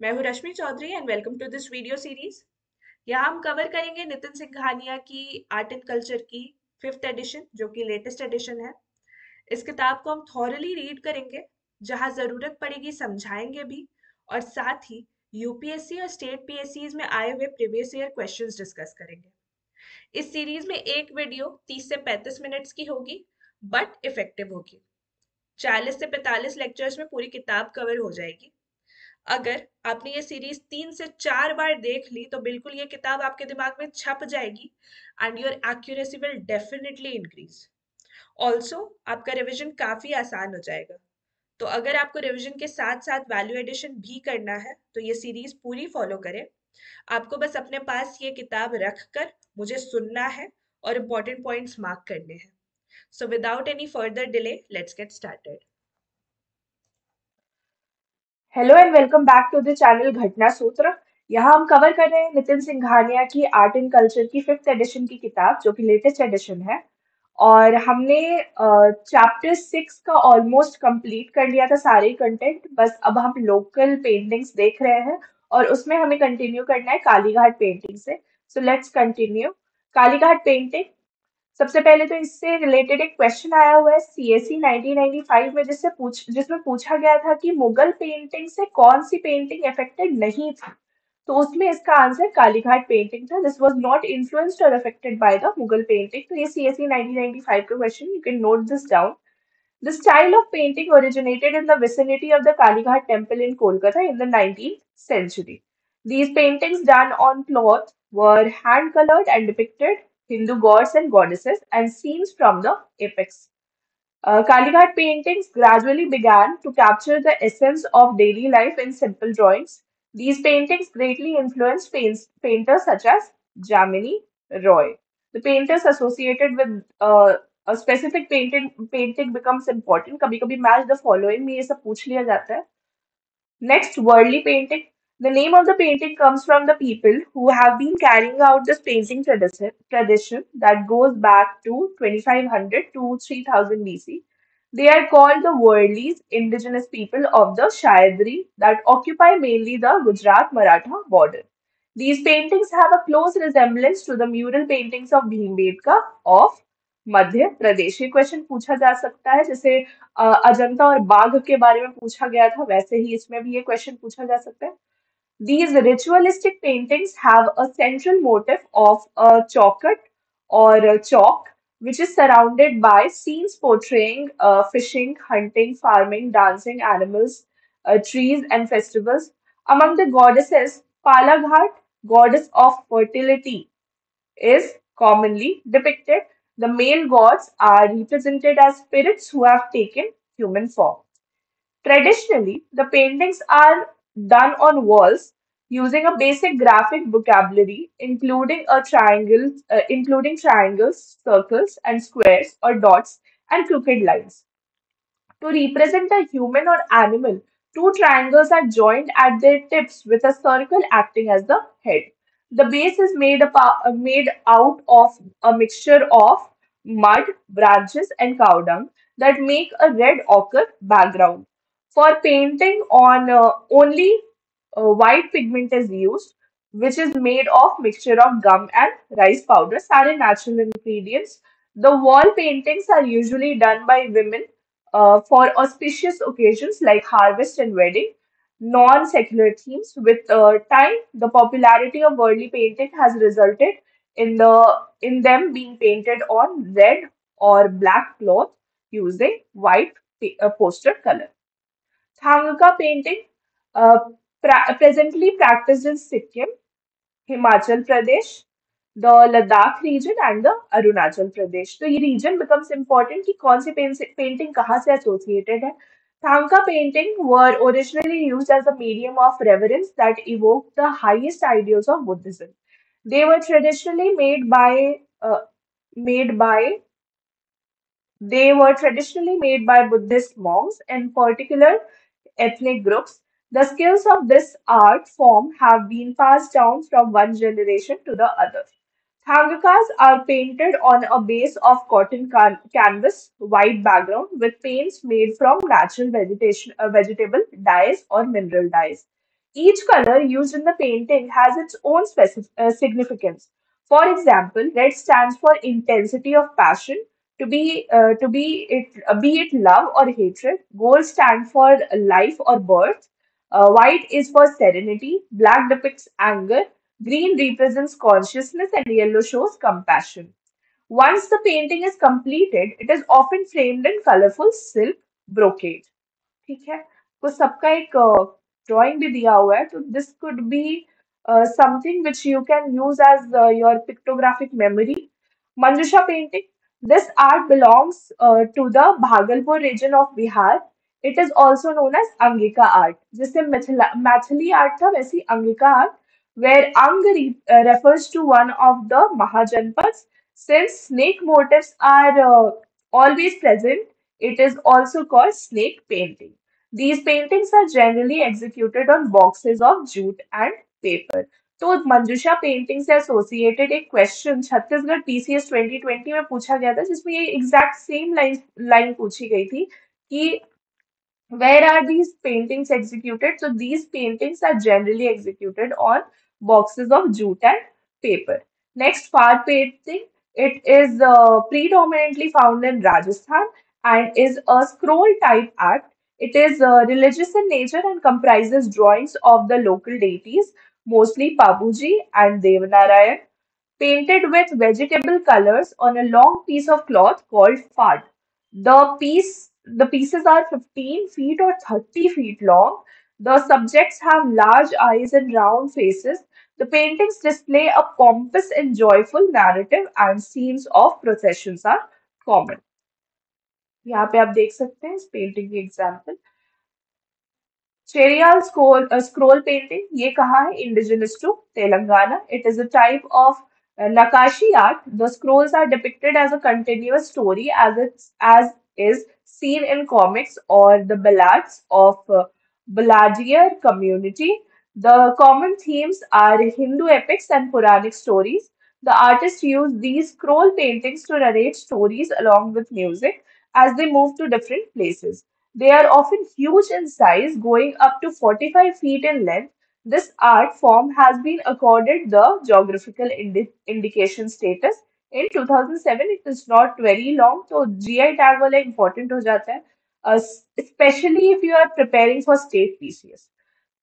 मैं हूँ Rashmi Chaudhary and welcome to this video series. यहाँ हम कवर करेंगे नितिन सिंघानिया की आर्ट एंड कल्चर की फिफ्थ एडिशन जो कि लेटेस्ट एडिशन है। इस किताब को हम थॉरली रीड करेंगे, जहाँ ज़रूरत पड़ेगी समझाएंगे भी, और साथ ही यूपीएससी और स्टेट पीएससीज में आए हुए प्रीवियस ईयर क्वेश्चंस डिस्कस करेंगे। इस सीरीज में एक वीडियो 30 से 35 मिनट्स की होगी, बट इफेक्टिव होगी। 40 से 45 लेक्चर्स में पूरी किताब कवर हो जाएगी। अगर आपने ये सीरीज 3 से 4 बार देख ली तो बिल्कुल ये किताब आपके दिमाग में छप जाएगी and your accuracy will definitely increase. Also आपका रिवीजन काफी आसान हो जाएगा। तो अगर आपको रिवीजन के साथ साथ वैल्यू एडिशन भी करना है तो ये सीरीज पूरी फॉलो करें। आपको बस अपने पास ये किताब रख कर मुझे सुनना है और इम्पोर्टेंट पॉइंट्स मार्क करने हैं। So without any further delay let's get started. Hello and welcome back to the channel Ghatna Sutra. यहाँ हम कवर कर रहे हैं नितिन सिंघानिया की आर्ट एंड कल्चर की फिफ्थ एडिशन की किताब जो कि लेटेस्ट एडिशन है। और हमने चैप्टर 6 का ऑलमोस्ट कंप्लीट कर लिया था सारे कंटेंट। बस अब हम लोकल पेंटिंग्स देख रहे हैं और उसमें हमें कंटिन्यू करना है कालीघाट पेंटिंग से। So let's continue. Kalighat painting, सबसे पहले तो इससे रिलेटेड एक क्वेश्चन आया हुआ है सीएसई 1995 में, जिसमें पूछा गया था कि मुगल पेंटिंग से कौन सी पेंटिंग अफेक्टेड नहीं थी। तो उसमें इसका आंसर कालीघाट पेंटिंग था। दिस वाज नॉट इन्फ्लुएंस्ड और affected by the Mughal painting. तो ये सीएसई 1995 का question, you can note this down. The style of painting originated in the vicinity of the Kalighat temple in Kolkata in the 19th century. These paintings done on cloth were hand colored and depicted Hindu gods and goddesses and scenes from the epics. Kalighat paintings gradually began to capture the essence of daily life in simple drawings. These paintings greatly influenced painters such as Jamini Roy. The painters associated with a specific painting becomes important. कभी कभी match the following में ये सब पूछ लिया जाता है. Next, worldly painting. The name of the painting comes from the people who have been carrying out this painting tradition that goes back to 2500 to 3000 BC. They are called the Worldlies, indigenous people of the Shayadri that occupy mainly the Gujarat Maratha border. These paintings have a close resemblance to the mural paintings of Bhimbetka of Madhya Pradesh. ये question पूछा जा सकता है, जैसे अजंता और बाघ के बारे में पूछा गया था, वैसे ही इसमें भी ये क्वेश्चन पूछा जा सकता है। These ritualistic paintings have a central motif of a chaukat or a chalk, which is surrounded by scenes portraying fishing, hunting, farming, dancing, animals, trees, and festivals. Among the goddesses, Palaghat, goddess of fertility, is commonly depicted. The male gods are represented as spirits who have taken human form. Traditionally, the paintings are done on walls using a basic graphic vocabulary, including triangles, circles, and squares or dots and crooked lines. To represent a human or animal, two triangles are joined at their tips with a circle acting as the head. The base is made out of a mixture of mud, branches, and cow dung that make a red ochre background. For painting on only white pigment is used, which is made of mixture of gum and rice powder, सारे natural ingredients. The wall paintings are usually done by women for auspicious occasions like harvest and wedding, non-secular themes. With time, the popularity of worldly painting has resulted in them being painted on red or black cloth using white poster color. Thangka painting, uh, presently practiced in Sikkim, Himachal Pradesh, the Ladakh region and the Arunachal Pradesh. तो ये region becomes important कि कौन सी painting कहाँ से associated है. Thangka painting were originally used as a medium of reverence that evoked the highest ideals of Buddhism. They were traditionally made by Buddhist monks and particular ethnic groups. The skills of this art form have been passed down from one generation to the other. Thangakas are painted on a base of cotton canvas, white background with paints made from natural vegetable dyes or mineral dyes. Each color used in the painting has its own significance. For example, red stands for intensity of passion, be it love or hatred. Gold stands for life or birth. White is for serenity. Black depicts anger. Green represents consciousness, and yellow shows compassion. Once the painting is completed, it is often framed in colorful silk brocade. ठीक है, तो सबका एक drawing भी दिया हुआ है, तो this could be something which you can use as your pictographic memory. Manjusha painting. This art belongs to the Bhagalpur region of Bihar. It is also known as Angika art. जैसे Maithili art था, वैसी Angika art, where refers to one of the Mahajanpads. Since snake motifs are always present, it is also called snake painting. These paintings are generally executed on boxes of jute and paper. तो मंजूषा painting से associated एक question Chhattisgarh PCS 2020 में पूछा गया था, जिसमें ये exact same line पूछी गई थी कि where are these paintings executed? So these paintings are generally executed on boxes of jute and paper. Next, far painting. It is predominantly found in Rajasthan and is a scroll type art. It is religious in nature and comprises drawings of the local deities, mostly Pabuji and Devanarayan, painted with vegetable colors on a long piece of cloth called fard. The pieces are 15 feet or 30 feet long. The subjects have large eyes and round faces. The paintings display a pompous and joyful narrative, and scenes of processions are common. यहाँ पे आप देख सकते हैं इस painting की example. Cheriyal scroll painting, ये कहाँ है? Indigenous to Telangana. It is a type of Nakashi art. The scrolls are depicted as a continuous story, as is seen in comics or the ballads of Balladier community. The common themes are Hindu epics and Puranic stories. The artists use these scroll paintings to narrate stories along with music as they move to different places. They are often huge in size, going up to 45 feet in length. This art form has been accorded the geographical indication status. In 2007, it is not very long, so GI tag वाला important हो जाता है, especially if you are preparing for state PCS.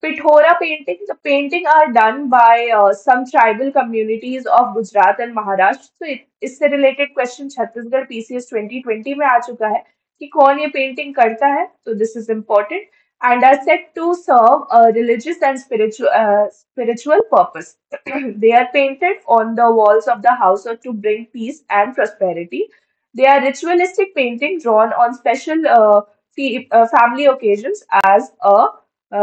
Pithora painting. The painting are done by some tribal communities of Gujarat and Maharashtra. So इससे related question Chhattisgarh PCS 2020 में आ चुका है कि कौन ये painting करता है. So this is important and are said to serve a religious and spiritual purpose. They are painted on the walls of the house or to bring peace and prosperity. They are ritualistic painting drawn on special family occasions as a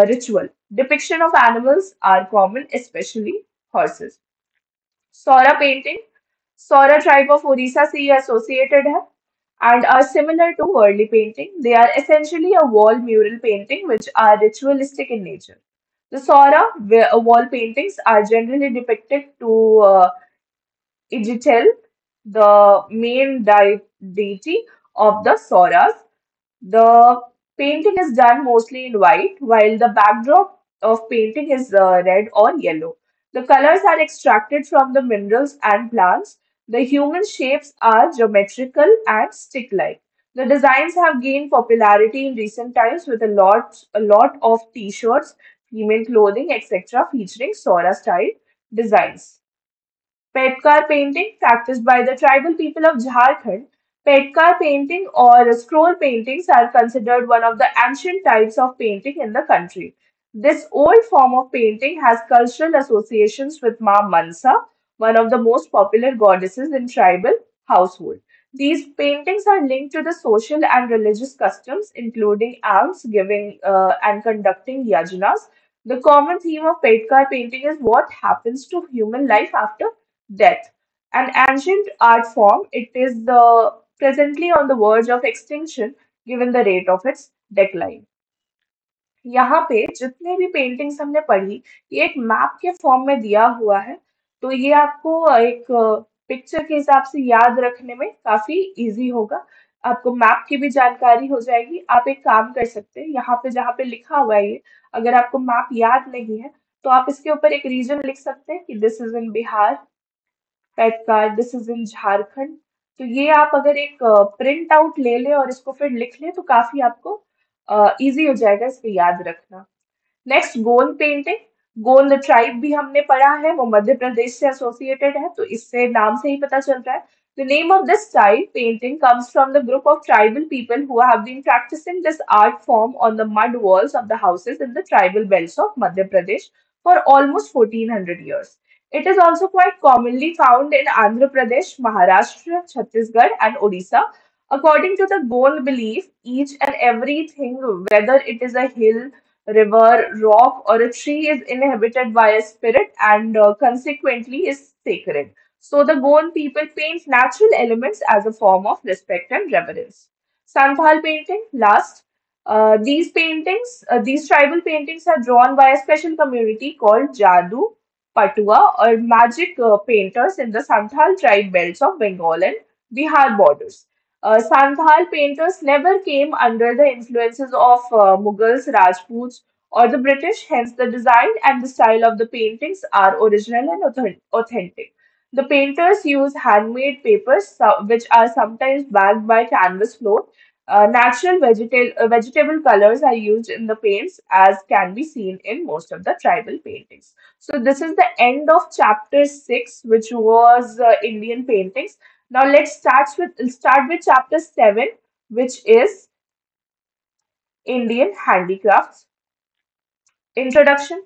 ritual. Depiction of animals are common, especially horses. Sora painting. Sora tribe of Orissa से ये associated है and are similar to worldly painting. They are essentially a wall mural painting which are ritualistic in nature. The wall paintings are generally depicted to Igitel, the main deity of the Soras. The painting is done mostly in white, while the backdrop of painting is red or yellow. The colors are extracted from the minerals and plants. The human shapes are geometrical and stick-like. The designs have gained popularity in recent times with a lot of t-shirts, female clothing, etc. featuring Sora style designs. Petkar painting, practiced by the tribal people of Jharkhand. Petkar painting or scroll paintings are considered one of the ancient types of painting in the country. This old form of painting has cultural associations with Ma Mansa, one of the most popular goddesses in tribal household. These paintings are linked to the social and religious customs, including alms giving and conducting yajnas. The common theme of Petkar painting is what happens to human life after death. An ancient art form, it is presently on the verge of extinction given the rate of its decline. यहाँ पे जितने भी paintings हमने पढ़ी, ये एक map के form में दिया हुआ है, तो ये आपको एक पिक्चर के हिसाब से याद रखने में काफी इजी होगा. आपको मैप की भी जानकारी हो जाएगी। आप एक काम कर सकते हैं, यहाँ पे जहाँ पे लिखा हुआ है ये, अगर आपको मैप याद नहीं है तो आप इसके ऊपर एक रीजन लिख सकते हैं कि this is in Bihar, Petkar, this is in Jharkhand. तो ये आप अगर एक प्रिंट आउट ले लें और इसको फिर लिख लें तो काफी आपको इजी हो जाएगा इसको याद रखना। नेक्स्ट, गोंद पेंटिंग। गोंद ट्राइब भी हमने पढ़ा है, वो मध्य प्रदेश से एसोसिएटेड है, तो इससे नाम से ही पता चल रहा है। The name of this style painting comes from the group of tribal people who have been practicing this art form on the mud walls of the houses in the tribal belts of Madhya Pradesh for almost 1400 years. It is also quite commonly found in Andhra Pradesh, Maharashtra, Chhattisgarh, and Odisha. According to the Gond belief, each and everything, whether it is a hill, river, rock, or a tree, is inhabited by a spirit and consequently is sacred. So the Goan people paint natural elements as a form of respect and reverence. Santhal painting, last. These tribal paintings are drawn by a special community called Jadu, Patua, or magic painters in the Santhal tribe belts of Bengal and Bihar borders. Santhal painters never came under the influences of Mughals, Rajputs, or the British, hence, the design and the style of the paintings are original and authentic. The painters use handmade papers, which are sometimes backed by canvas floor. Natural vegetable colors are used in the paints, as can be seen in most of the tribal paintings. So, this is the end of chapter 6, which was Indian paintings. Now, let's start with chapter 7, which is Indian handicrafts. Introduction.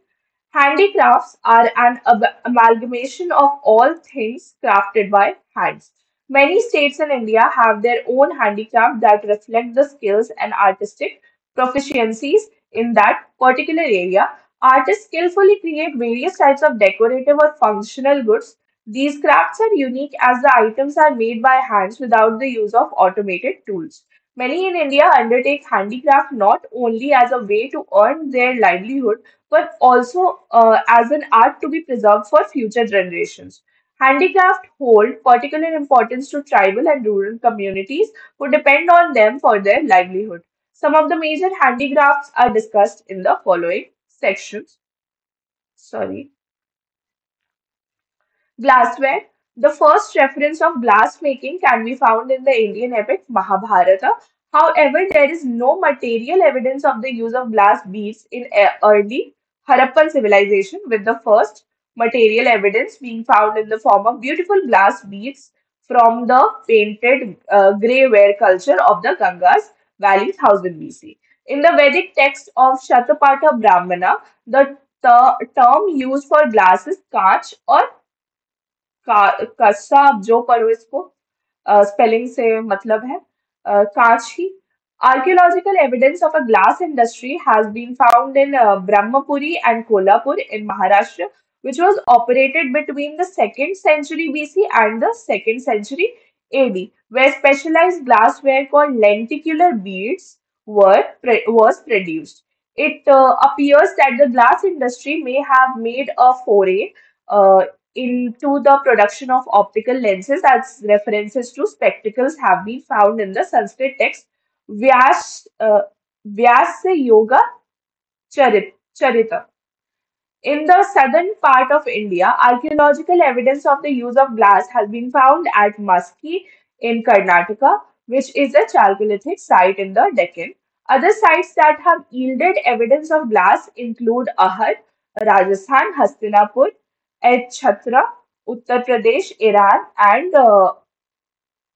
Handicrafts are an amalgamation of all things crafted by hands. Many states in India have their own handicraft that reflect the skills and artistic proficiencies in that particular area. Artists skillfully create various types of decorative or functional goods. These crafts are unique as the items are made by hands without the use of automated tools. Many in India undertake handicraft not only as a way to earn their livelihood but also as an art to be preserved for future generations. Handicraft hold particular importance to tribal and rural communities who depend on them for their livelihood. Some of the major handicrafts are discussed in the following sections. Sorry. Glassware. The first reference of glass making can be found in the Indian epic Mahabharata. However, there is no material evidence of the use of glass beads in early Harappan civilization, with the first material evidence being found in the form of beautiful glass beads from the painted grey ware culture of the Gangas Valley 1000 BC. In the Vedic text of Shatapatha Brahmana, the term used for glass is kach or कस्सा, आप जो पढ़ो इसको spelling से मतलब है कांच ही. Archaeological evidence of a glass industry has been found in Brahmapuri and Kolhapur in Maharashtra, which was operated between the 2nd century BC and the 2nd century AD, where specialized glassware called lenticular beads was produced. It appears that the glass industry may have made a foray uh, into the production of optical lenses, as references to spectacles have been found in the Sanskrit text Vyasa Yoga Charita. In the southern part of India, archaeological evidence of the use of glass has been found at Maski in Karnataka, which is a Chalcolithic site in the Deccan. Other sites that have yielded evidence of glass include Ahad, Rajasthan, Hastinapur, at Chhatra, Uttar Pradesh, Iran, and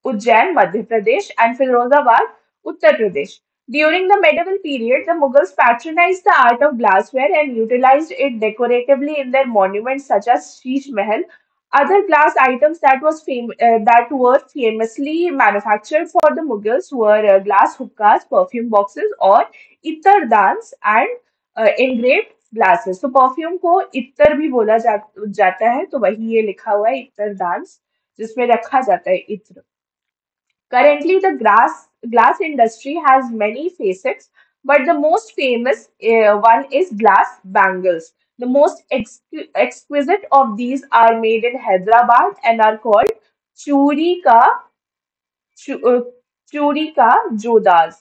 Ujjain, Madhya Pradesh, and Firozabad, Uttar Pradesh. During the medieval period, the Mughals patronized the art of glassware and utilized it decoratively in their monuments such as Sheesh Mahal. Other glass items that were famously manufactured for the Mughals were glass hookahs, perfume boxes, or ittar dans and engraved glasses. तो perfume को इत्र भी जाता है, तो वही ये लिखा हुआ है इत्र दांस, जिसमें रखा जाता है इत्र. Currently, the glass industry has many facets, but the most famous one is glass bangles. The most exquisite of these are made in Hyderabad and are called churi ka Churi ka Jodas.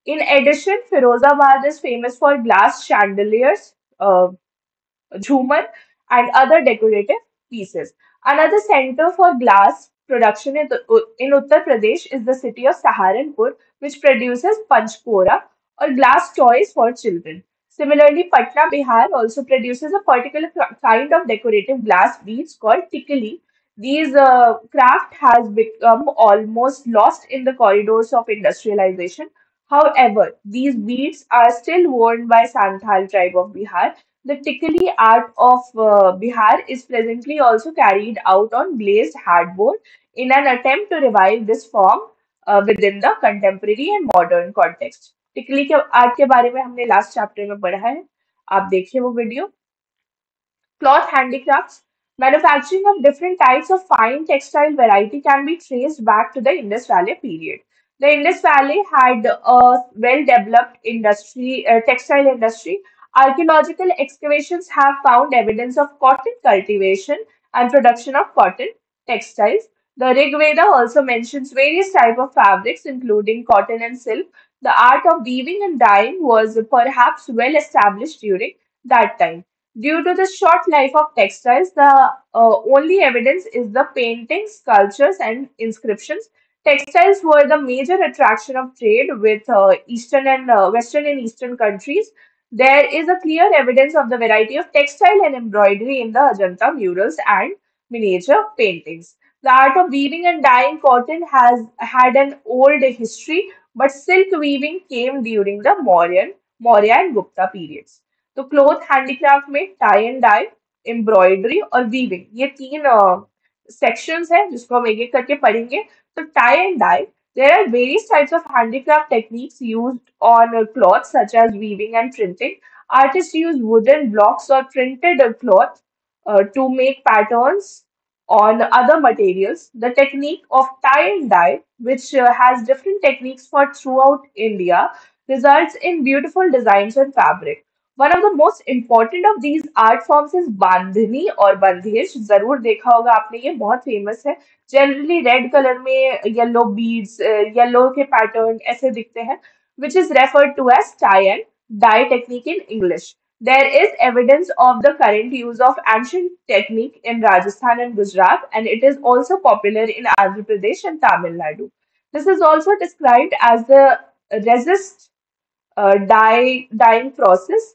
In addition, Firozabad is famous for glass chandeliers, Jhumar, and other decorative pieces. Another center for glass production in Uttar Pradesh is the city of Saharanpur, which produces panchkora or glass toys for children. Similarly, Patna, Bihar also produces a particular kind of decorative glass beads called tikali. These craft has become almost lost in the corridors of industrialization. However, these beads are still worn by Santhal tribe of Bihar. The Tikali art of Bihar is presently also carried out on glazed hardboard in an attempt to revive this form within the contemporary and modern context. टिकली के art के बारे में हमने last chapter में पढ़ा है. आप देखिए वो video. Cloth handicrafts. Manufacturing of different types of fine textile variety can be traced back to the Indus Valley period. The Indus Valley had a well-developed textile industry. Archaeological excavations have found evidence of cotton cultivation and production of cotton textiles. The Rig Veda also mentions various types of fabrics, including cotton and silk. The art of weaving and dyeing was perhaps well established during that time. Due to the short life of textiles, the only evidence is the paintings, sculptures, and inscriptions. Textiles were the major attraction of trade with Eastern and Western and Eastern countries. There is a clear evidence of the variety of textile and embroidery in the Ajanta murals and miniature paintings. The art of weaving and dyeing cotton has had an old history, but silk weaving came during the Maurya and Gupta periods. तो cloth handicraft में tie and die, embroidery और weaving, ये तीन sections हैं जिसको हम एक एक करके पढ़ेंगे. तो tie and dye, there are various types of handicraft techniques used on cloth such as weaving and printing. Artists use wooden blocks or printed cloth to make patterns on other materials. The technique of tie and dye, which has different techniques for throughout India, results in beautiful designs on fabric. One of the most important of these art forms is बांधनी और बंदिश. जरूर देखा होगा आपने, ये बहुत famous है. Generally red colour में येलो बीड्स, येलो के पैटर्न ऐसे दिखते हैं, which is referred to as tie and dye technique in English. There is evidence of the current use of ancient technique in Rajasthan and Gujarat, and it is also popular in Andhra Pradesh and Tamil Nadu. This is also described as the resist dyeing process,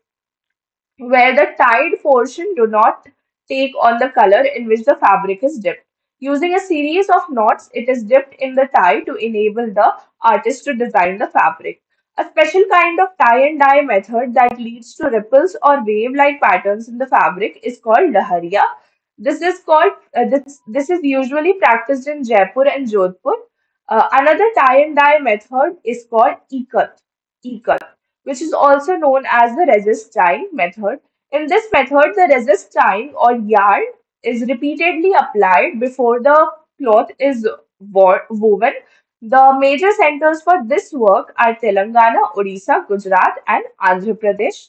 where the tied portion do not take on the color in which the fabric is dipped. Using a series of knots, it is dipped in the tie to enable the artist to design the fabric. A special kind of tie and dye method that leads to ripples or wave-like patterns in the fabric is called lahariya. This is usually practiced in Jaipur and Jodhpur. Another tie and dye method is called ikat, which is also known as the resist tying method. In this method, the resist tying or yarn is repeatedly applied before the cloth is woven. The major centers for this work are Telangana, Odisha, Gujarat, and Andhra Pradesh.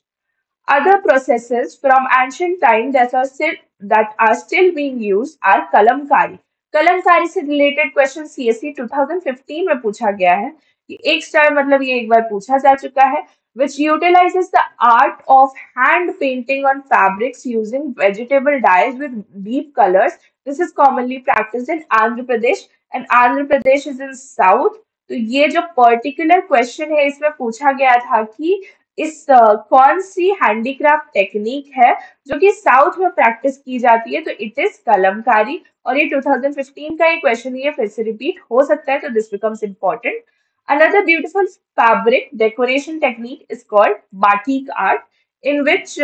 Other processes from ancient time that are still being used are kalamkari. Kalamkari से related question CSC 2015 में पूछा गया है. ये एक star मतलब ये एक बार पूछा जा चुका है. Which utilizes the art of hand painting on fabrics using vegetable dyes with deep colors. This is commonly practiced in Andhra Pradesh, and Andhra Pradesh is in south. तो ये जो पर्टिकुलर क्वेश्चन है इसमें पूछा गया था कि इस कौन सी हैंडीक्राफ्ट टेक्निक है जो कि साउथ में प्रैक्टिस की जाती है, तो इट इज कलमकारी. और ये 2015 का ही क्वेश्चन, ये फिर से रिपीट हो सकता है, तो this becomes important. Another beautiful fabric decoration technique is called batik art, in which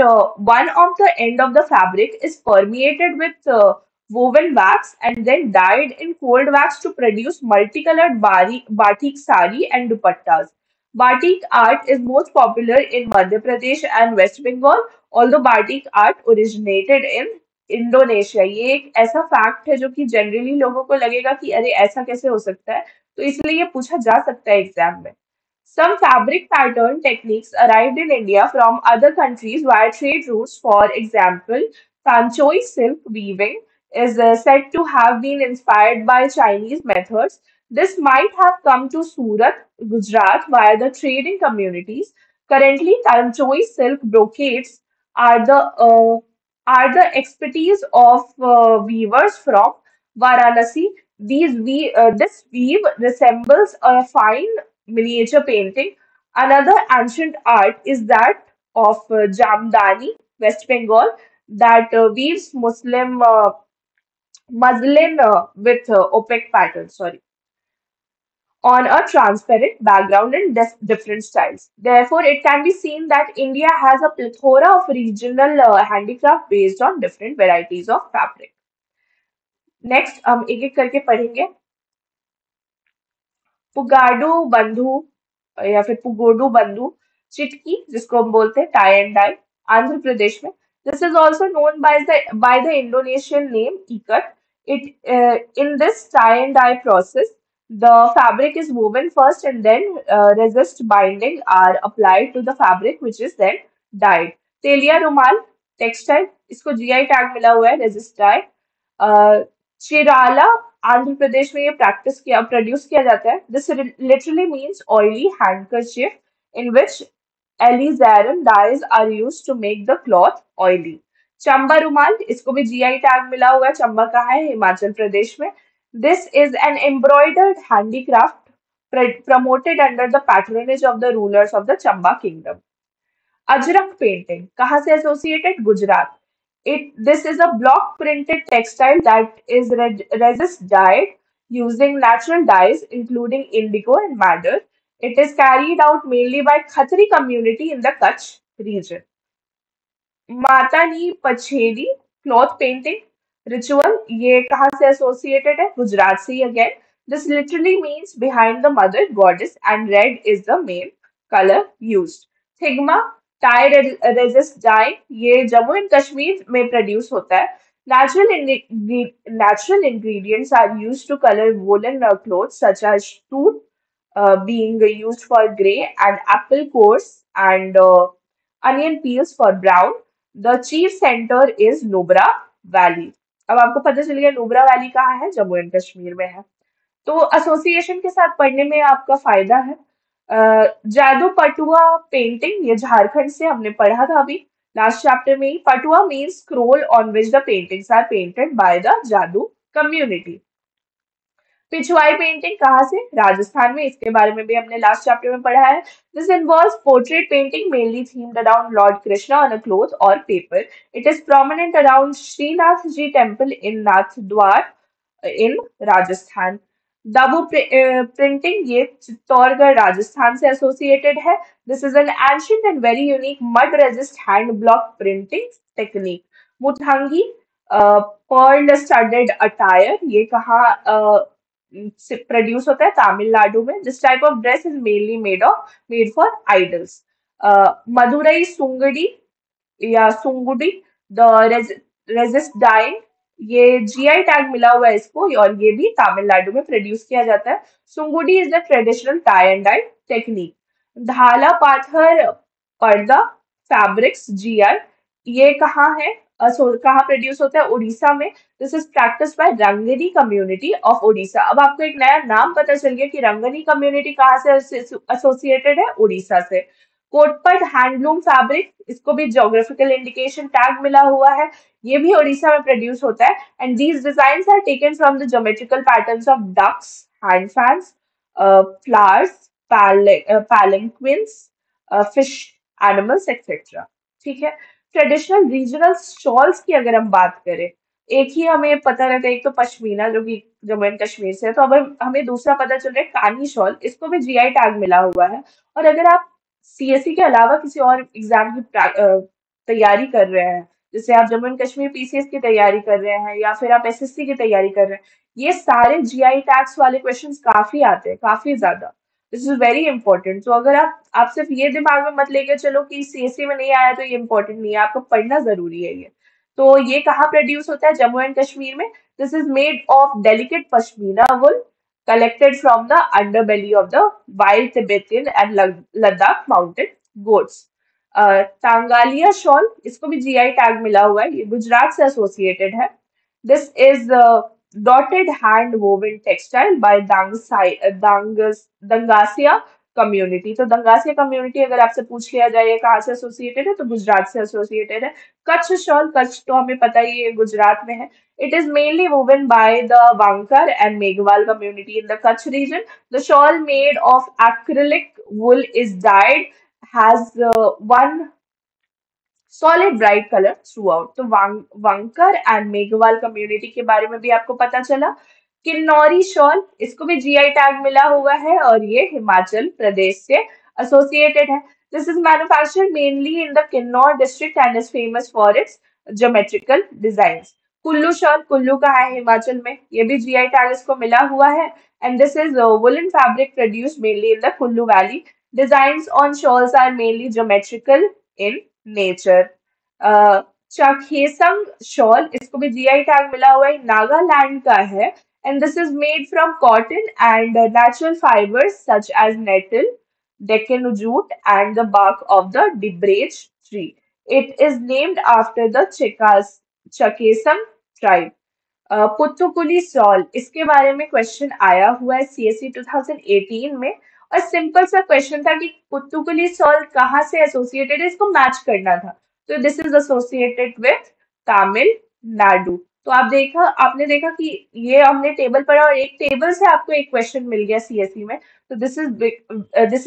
one of the end of the fabric is permeated with woven wax and then dyed in cold wax to produce multicolored batik sari and dupattas. Batik art is most popular in Madhya Pradesh and West Bengal, although batik art originated in Indonesia. ये एक ऐसा fact है जो कि generally लोगों को लगेगा कि अरे ऐसा कैसे हो सकता है, तो इसलिए ये पूछा जा सकता है एग्जाम में. Some fabric pattern techniques arrived in India from other countries via trade routes. For example, Tanchoi silk weaving is said to have been inspired by Chinese methods. This might have come to Surat, Gujarat via the trading communities. Currently, Tanchoi silk brocades are the expertise of weavers from Varanasi. This weave resembles a fine miniature painting. Another ancient art is that of Jamdani, West Bengal, that weaves muslin with opaque patterns, sorry, on a transparent background in different styles. Therefore, it can be seen that India has a plethora of regional handicraft based on different varieties of fabric. Next हम एक एक करके पढ़ेंगे. पुगाडू बंधु या फिर पुगोडू बंधु चिटकी जिसको हम बोलते हैं tie and dye Andhra Pradesh में. This is also known by the Indonesian name ikat. It in this tie and dye process the fabric is woven first and then resist binding are applied to the fabric which is then dyed. तेलिया रुमाल textile इसको GI tag मिला हुआ है resist dye. Chirala Andhra Pradesh में ये produce किया जाता है. This literally means oily handkerchief in which alizarin dyes are used to make the cloth oily. Chamba Rumal इसको भी जीआई टैग मिला हुआ है. चंबा कहाँ है? हिमाचल प्रदेश में. This is N embroidered handicraft promoted under the patronage of the rulers of the Chamba kingdom. Ajrak painting कहाँ से associated? Gujarat. This is a block printed textile that is resist dyed using natural dyes including indigo and madder. It is carried out mainly by Khatri community in the Kutch region. Matani Pachedi cloth painting ritual ये कहाँ से associated है? गुजरात से ही again. This literally means behind the mother goddess and red is the main colour used. Thigma tie resist dye ये Jammu and Kashmir में produce होता है. Natural ingredients are used to color woolen clothes such as tooth being used for gray and apple cores and onion peels for brown. The chief center is Nubra valley. अब आपको पता चल गया Nubra valley कहाँ है? जम्मू एंड कश्मीर में है. तो एसोसिएशन के साथ पढ़ने में आपका फायदा है. जादू पटुआ पेंटिंग ये झारखंड से हमने पढ़ा था अभी लास्ट चैप्टर में ही. Patua means scroll on which the paintings are painted by the Jadu community. Pichwai painting कहाँ से? राजस्थान में. इसके बारे में भी हमने लास्ट चैप्टर में पढ़ा है. This involves portrait painting mainly themed around Lord Krishna on a cloth और paper. It is prominent around Shrinath ji temple in Nathdwara in Rajasthan. Dabu printing ये चित्तौड़गढ़ राजस्थान से एसोसिएटेड है. This is an ancient and very unique mud resist hand block printing technique. Muthangi pearl studded attire ये कहाँ produce होता है? तमिलनाडु में. This type of dress is mainly made for idols. Madurai सुंगड़ी या सुंगुडी the resist dying ये जीआई टैग मिला हुआ है इसको और ये भी तमिलनाडु में प्रोड्यूस किया जाता है. Sungudi is the traditional tie and dye technique. Dhala Pathar पर्दा फैब्रिक्स जीआई ये कहाँ है? कहाँ प्रोड्यूस होता है? उड़ीसा में. This is practice by Rangani community of Orissa. अब आपको एक नया नाम पता चल गया कि रंगनी कम्युनिटी कहाँ से एसोसिएटेड है? उड़ीसा से. कोटपट हैंडलूम फैब्रिक इसको भी ज्योग्राफिकल इंडिकेशन टैग मिला हुआ है. ये भी उड़ीसा में प्रोड्यूस होता है. And these designs are taken from the geometrical patterns of ducks, hand fans, flowers, palanquins, fish animals etcetera. ठीक है. ट्रेडिशनल रीजनल शॉल्स की अगर हम बात करें, एक ही हमें पता रहता है, एक तो पश्मीना जो कि जम्मू एंड कश्मीर से है, तो अब हमें दूसरा पता चल रहा है कानी शॉल. इसको भी जीआई टैग मिला हुआ है. और अगर आप सीएससी के अलावा किसी और एग्जाम की तैयारी कर रहे हैं, जैसे आप जम्मू एंड कश्मीर पीसीएस की तैयारी कर रहे हैं या फिर आप एसएससी की तैयारी कर रहे हैं, ये सारे जीआई टैग्स वाले क्वेश्चंस काफी आते हैं, काफी ज्यादा. This is very important. तो अगर आप सिर्फ ये दिमाग में मत लेके चलो कि सीएससी में नहीं आया तो ये इंपॉर्टेंट नहीं है, आपको पढ़ना जरूरी है ये. तो ये कहाँ प्रोड्यूस होता है? जम्मू एंड कश्मीर में. This is made of delicate pashmina wool collected from the underbelly of the wild Tibetan and Ladakh mounted goats. Tangaliya shawl इसको भी जीआई टैग मिला हुआ है. ये गुजरात से एसोसिएटेड है. This is dotted hand woven textile by Dangasia community. तो दंगासिया community अगर आपसे पूछ लिया जाए ये कहाँ से एसोसिएटेड है तो गुजरात से एसोसिएटेड है। कच्छ शॉल, कच्छ तो हमें पता ही है गुजरात में है। It is mainly woven by the Wankar and Meghwal community in the Kutch region. The shawl made of acrylic wool is dyed, has one solid bright colour through out. तो वंकर and Meghwal community के बारे में भी आपको पता चला। Kinnauri shawl, इसको भी जीआई टैग मिला हुआ है और ये हिमाचल प्रदेश से एसोसिएटेड है। This is manufactured mainly in the Kinnaur district and is famous for its geometrical designs. Kullu shawl, Kullu का है हिमाचल में, ये भी जीआई टैग इसको मिला हुआ है। And this is woolen fabric produced mainly in the Kullu valley. Designs on shawls are mainly geometrical in nature. Chakhesang shawl, इसको भी जीआई टैग मिला हुआ है, नागालैंड का है। And this is made from cotton and natural fibres such as nettle, Deccan jute and the bark of the debre tree. It is named after the Chakhesang tribe. Puttukuli shawl, इसके बारे में क्वेश्चन आया हुआ है सीएससी 2018 में। और सिंपल सा क्वेश्चन था कि पुत्तुकुली सॉल कहाँ से एसोसिएटेड है, इसको मैच करना था। तो this is associated with Tamil Nadu. तो आपने देखा कि ये हमने टेबल पढ़ा और एक टेबल से आपको एक क्वेश्चन मिल गया सीएससी में। तो this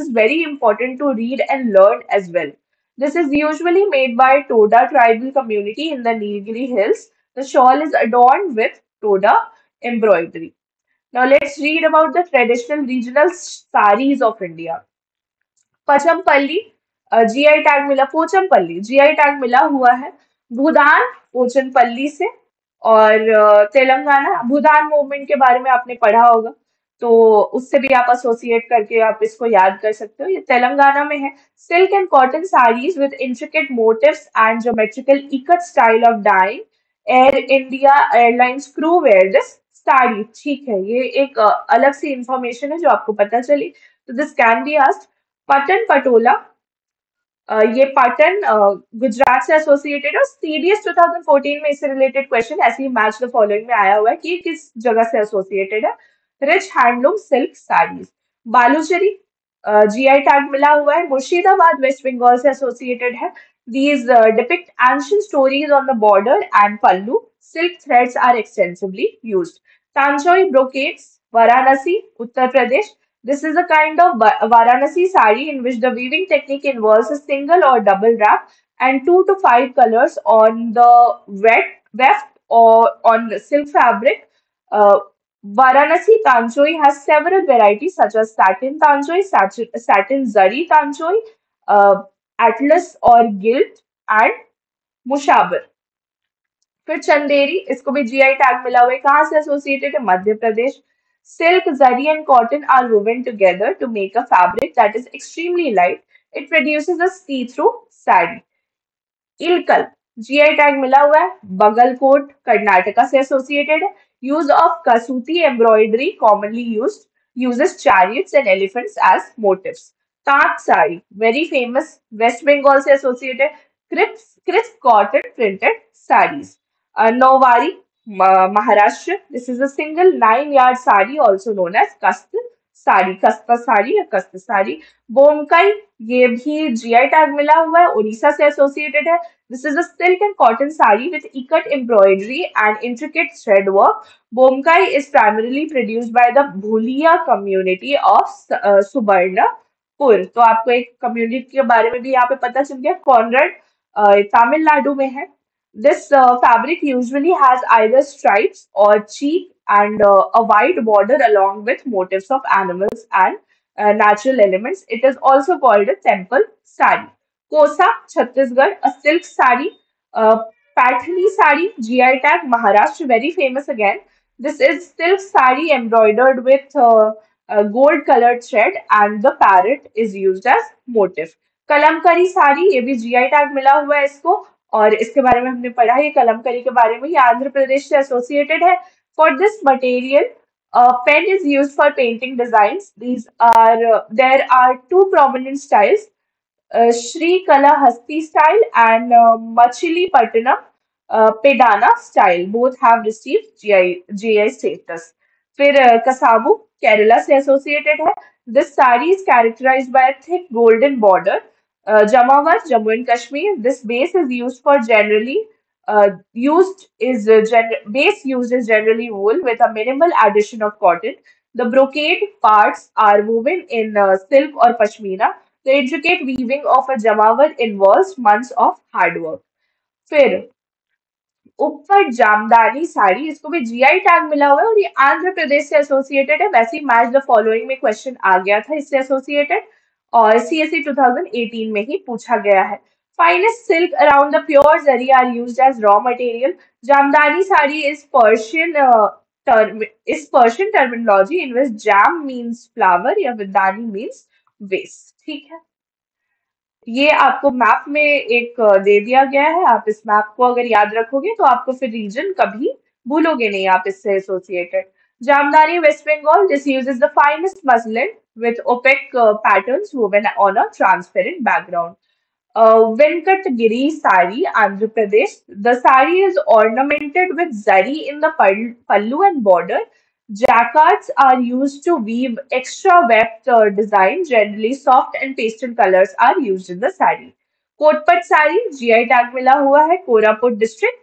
is very important to read and learn as well. This is usually made by Toda tribal community in the Nilgiri hills. The shawl is adorned with Toda embroidery. Now let's read about the traditional regional saris of India. Pochampally, GI tag मिला, Pochampally GI tag मिला हुआ है भूदान पोचमपल्ली से। और तेलंगाना, भूदान movement के बारे में आपने पढ़ा होगा, तो उससे भी आप एसोसिएट करके आप इसको याद कर सकते हो, ये तेलंगाना में है। Silk and cotton saris with intricate motifs and geometrical ikat style of dyeing. Air India airlines crew wear this sari. ठीक है, ये एक अलग सी इंफॉर्मेशन है जो आपको पता चली। तो this can be asked. Patan Patola, ये पाटन गुजरात से एसोसिएटेड है और सीडीएस 2014 में इससे रिलेटेड क्वेश्चन ऐसे ही मैच द फॉलोइंग में आया हुआ है कि ये किस जगह से एसोसिएटेड है। Rich handloom silk saris. Baluchari, GI tag मिला हुआ है, मुर्शिदाबाद वेस्ट बंगाल से एसोसिएटेड है। These depict ancient stories on the border and pallu. Silk threads are extensively used. Tanchoi brocades, Varanasi Uttar Pradesh. This is a kind of Varanasi sari in which the weaving technique involves a single or double wrap and 2 to 5 colors on the weft or on silk fabric. Uh, Varanasi Tanchoi has several varieties such as satin Tanchoi, satin zari Tanchoi, uh, atlas or gilt, and mushabar. फिर चंदेरी, इसको भी GI tag मिला हुआ है, कहाँ से associated है, Madhya Pradesh. Silk, zari and cotton are woven together to make a fabric that is extremely light. It produces a see-through sari. Ilkal, GI tag मिला हुआ है, बगलकोट कर्नाटका से एसोसिएटेड है। Use of Kasuti embroidery commonly used, uses chariots and elephants as motifs. Tant sari, very famous, west Bengal से associated. Crisp cotton printed saris. Nauvari, Maharashtra, this is a single 9 yard sari also known as Kasta sari, कस्त साड़ी या कस्त साड़ी। बोमकई, ये भी जीआई टैग मिला हुआ है, उड़ीसा से एसोसिएटेड है। This is a silk and cotton sari with ikat embroidery and intricate thread work. Bomkai is primarily produced by the Bhulia community of Subarnapur. तो आपको एक कम्युनिटी के बारे में भी यहाँ पे पता चल गया, कॉनरेड तमिलनाडु में है। This fabric usually has either stripes or cheek and a white border along with motifs of animals and natural elements. It is also called a temple sari. Kosa, Chhattisgarh, a silk sari. Pathani sari, GI tag, Maharashtra, very famous again. This is silk sari embroidered with gold colored thread and the parrot is used as motif. कलमकरी sari, ये भी GI tag मिला हुआ है इसको, और इसके बारे में हमने पढ़ा है कलमकरी के बारे में, ये आंध्र प्रदेश से एसोसिएटेड है। For this material pen is use for painting designs. There are 2 prominent styles, Sri Kalahasti style and Machilipatnam Pedana style both have received GI status. फिर कसाबू केरला से एसोसिएटेड है। This sari is characterized by a thick golden border. Jamawar Jammu and Kashmir, this base is used for generally base used is generally wool with a minimal addition of cotton. The brocade parts are woven in silk or pashmina. The intricate weaving of a jamawar involves months of hard work. फिर उपपट जामदानी साड़ी, इसको भी GI tag मिला हुआ है और ये आंध्र प्रदेश से associated है। वैसे ही मैच द फॉलोइंग में क्वेश्चन आ गया था इससे एसोसिएटेड, और सीएसई 2018 में ही पूछा गया है। Finest silk around the pure zari are used as raw material. Jamdani sari is Persian terminology in which jam means flower या विदानी मीन्स वेस्ट। ठीक है, ये आपको मैप में एक दे दिया गया है। आप इस मैप को अगर याद रखोगे तो आपको फिर रीजन कभी भूलोगे नहीं आप इससे associated. Jamdani West Bengal, this uses the finest muslin with opaque patterns woven on a transparent background. Venkatgiri sari, Andhra Pradesh. The sari is ornamented with zari in the pallu and border. Jacquards are used to weave extra webbed design. Generally, soft and pastel colors are used in the sari. Kotpat sari, GI tag मिला हुआ है, Koraput district,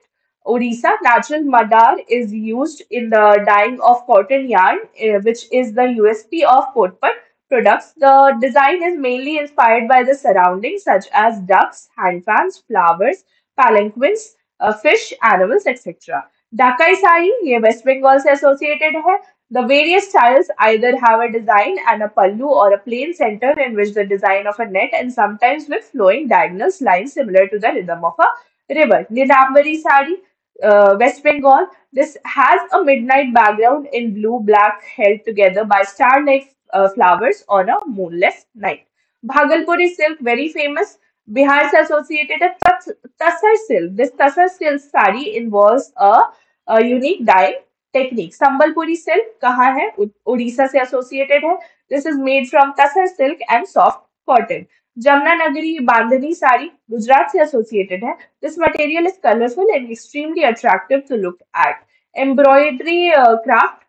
Odisha. Natural madar is used in the dyeing of cotton yarn, which is the USP of Kotpat products. The design is mainly inspired by the surroundings such as ducks, hand fans, flowers, palanquins, fish, animals, etc. Dakai sari, ये waste Bengal से associated है. The various styles either have a design and a pallu or a plain center in which the design of a net and sometimes with flowing diagonal lines similar to the rhythm of a river. Nidambari sari, West Bengal. This has a midnight background in blue black held together by star-like flowers on a moonless night. Bhagalpuri silk, very famous. Bihar se associated a Tasar silk. This Tasar silk sari involves a unique dye technique. Sambalpuri silk कहाँ है? उड़ीसा से associated है. This is made from Tasar silk and soft cotton. Jamnanagari Bandhani sari, Gujarat से associated है. This material is colorful and extremely attractive to look at. Embroidery craft,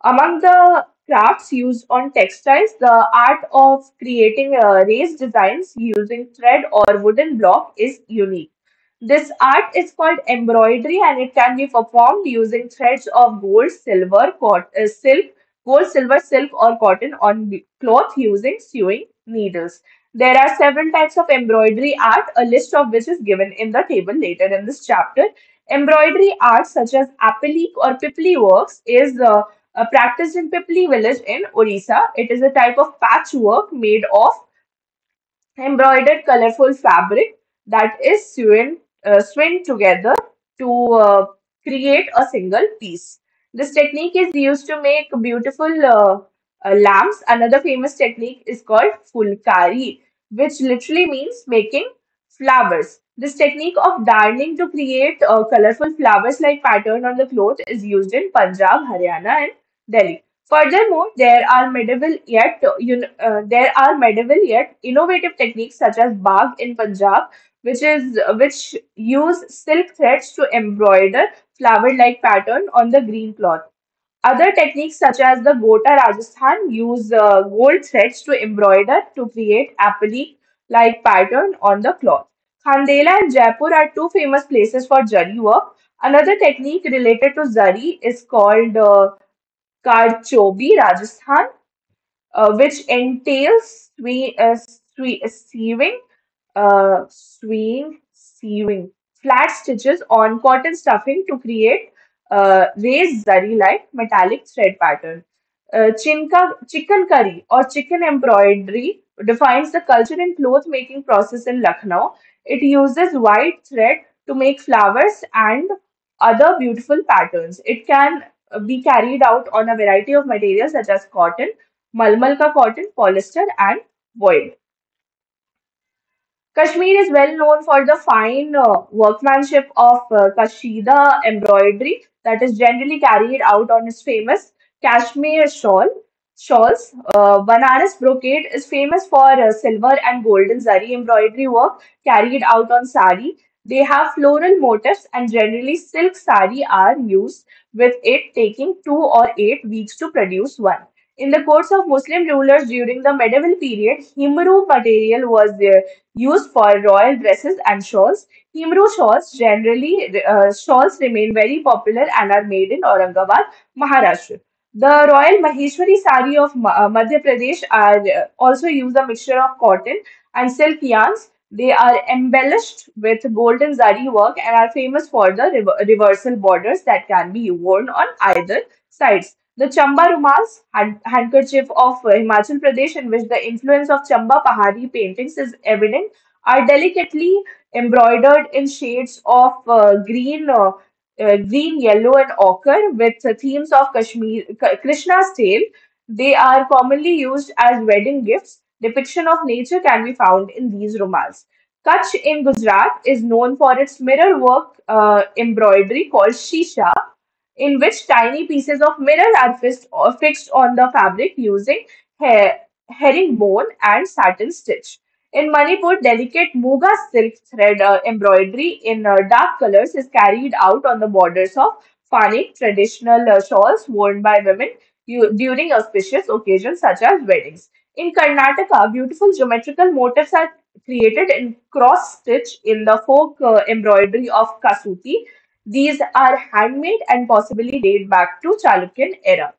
among the crafts used on textiles, the art of creating raised designs using thread or wooden block is unique. This art is called embroidery and it can be performed using threads of gold, silver, silk, gold, silver, silk, or cotton on cloth using sewing needles. There are several types of embroidery art, a list of which is given in the table later in this chapter. Embroidery art such as applique or pipli works is practiced in Pipli village in Orissa. It is a type of patchwork made of embroidered colorful fabric that is sewn together to create a single piece. This technique is used to make beautiful lamps. Another famous technique is called fulkari, which literally means making flowers. This technique of darning to create colorful flowers like pattern on the cloth is used in Punjab, Haryana, and Delhi. Furthermore, there are medieval yet innovative techniques such as Bagh in Punjab, which use silk threads to embroider flower-like pattern on the green cloth. Other techniques such as the Gota Rajasthan use gold threads to embroider to create applique-like pattern on the cloth. Khandela and Jaipur are two famous places for zari work. Another technique related to zari is called Karchobi, Rajasthan, which entails sewing flat stitches on cotton stuffing to create raised zari-like metallic thread pattern. Chicken curry or chicken embroidery defines the culture and cloth making process in Lucknow. It uses white thread to make flowers and other beautiful patterns. It can be carried out on a variety of materials such as cotton, malmal ka cotton, polyester, and voile. Kashmir is well known for the fine workmanship of Kashida embroidery that is generally carried out on its famous Kashmir shawls. Banaras brocade is famous for silver and golden zari embroidery work carried out on sari. They have floral motifs and generally silk sari are used, with it taking 2 or 8 weeks to produce one. In the courts of Muslim rulers during the medieval period, Himru material was used for royal dresses and shawls. Himru shawls remain very popular and are made in Aurangabad, Maharashtra. The Royal Maheshwari sari of Madhya Pradesh are also use a mixture of cotton and silk yarns. They are embellished with golden zari work and are famous for the reversal borders that can be worn on either sides. The Chamba Rumals, handkerchief of Himachal Pradesh, in which the influence of Chamba Pahari paintings is evident, are delicately embroidered in shades of green, yellow, and ochre with themes of Krishna's tale. They are commonly used as wedding gifts. Depiction of nature can be found in these romals. Kutch in Gujarat is known for its mirror work embroidery called shisha, in which tiny pieces of mirror are fixed on the fabric using herringbone and satin stitch. In Manipur, delicate Muga silk thread embroidery in dark colors is carried out on the borders of Fanik, traditional shawls worn by women during auspicious occasions such as weddings. In Karnataka, beautiful geometrical motifs are created in cross stitch in the folk embroidery of Kasuti. These are handmade and possibly date back to Chalukyan era.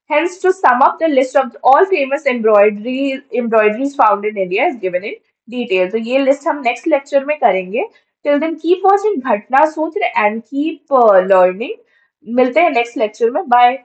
Hence, to sum up the list of all famous embroideries found in India is given in detail. तो ये list हम next lecture में करेंगे. Till then, keep watching घटना सूत्र and keep learning. मिलते हैं next lecture में. Bye.